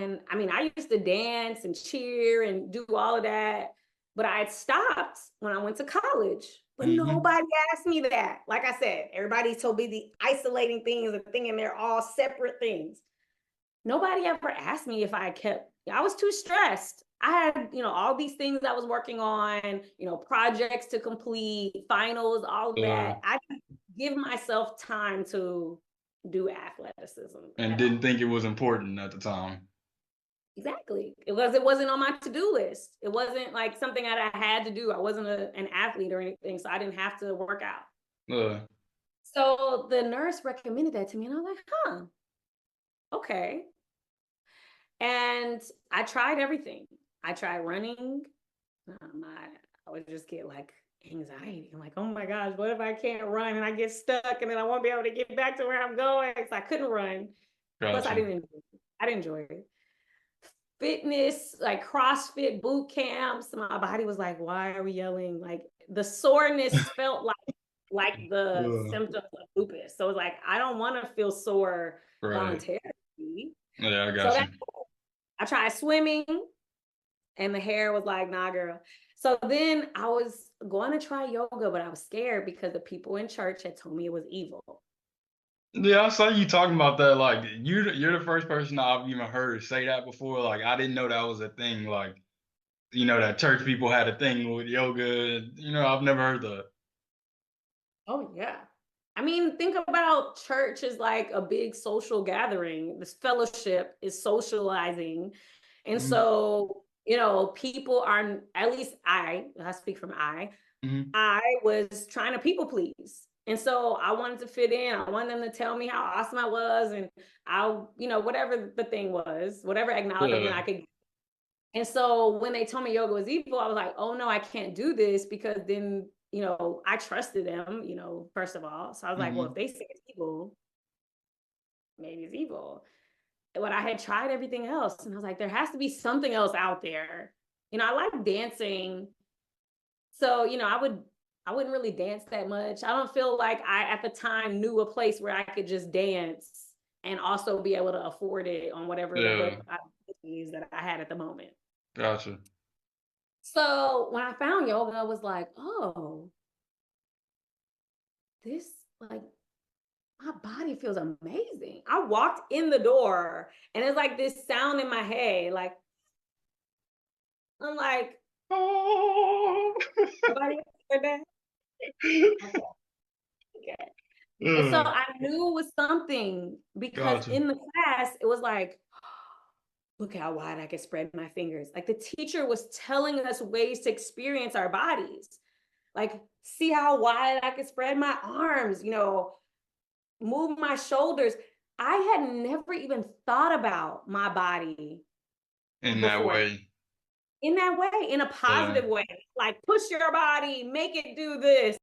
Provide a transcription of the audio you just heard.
And I mean, I used to dance and cheer and do all of that, but I had stopped when I went to college. But Hmm. nobody asked me that. Like I said, everybody told me the isolating things and thinking they're all separate things. Nobody ever asked me if I kept, I was too stressed. I had, all these things I was working on, projects to complete, finals, all of Uh, that. I didn't give myself time to do athleticism and at didn't all. think it was important at the time. Exactly. It wasn't on my to-do list. It wasn't like something that I had to do. I wasn't an athlete or anything, so I didn't have to work out. Uh, So the nurse recommended that to me, and I was like, huh, okay. And I tried everything. I tried running. I would just get like anxiety. I'm like, oh my gosh, what if I can't run and I get stuck and then I won't be able to get back to where I'm going? So I couldn't run. Plus, I gotcha. didn't enjoy it. I didn't enjoy it. Fitness, like CrossFit boot camps. My body was like, why are we yelling? Like the soreness felt like the Uh, symptoms of lupus. So it's like, I don't want to feel sore right. voluntarily. Yeah, I So got that you. I tried swimming and the hair was like, nah, girl. So then I was going to try yoga, but I was scared because the people in church had told me it was evil. Yeah, I saw you talking about that. Like, you're the first person I've even heard say that before. Like, I didn't know that was a thing. Like, that church people had a thing with yoga. I've never heard that. Oh, yeah. I mean, think about church as like a big social gathering. This fellowship is socializing. And Hmm. so, people are, at least I speak from Hmm. I was trying to people please. And so I wanted to fit in. I wanted them to tell me how awesome I was. And whatever the thing was, whatever acknowledgement Yeah. I could. And so when they told me yoga was evil, I was like, oh no, I can't do this because then, I trusted them, first of all. So I was like, well, if Hmm. they say it's evil, maybe it's evil. But I had tried everything else. And I was like, there has to be something else out there. I like dancing. So, I wouldn't really dance that much. I don't feel like I at the time knew a place where I could just dance and also be able to afford it on whatever the Yeah. is that I had at the moment. Gotcha. So when I found yoga, I was like, oh, this like my body feels amazing. I walked in the door and it's like this sound in my head. Like I'm like, Oh. nobody else heard that? Okay. Okay. And so Uh, I knew it was something because gotcha. in the class, it was like, look how wide I can spread my fingers. Like the teacher was telling us ways to experience our bodies. Like, see how wide I can spread my arms, move my shoulders. I had never even thought about my body In that before way. in that way, in a Yeah. positive way. Like, push your body, make it do this.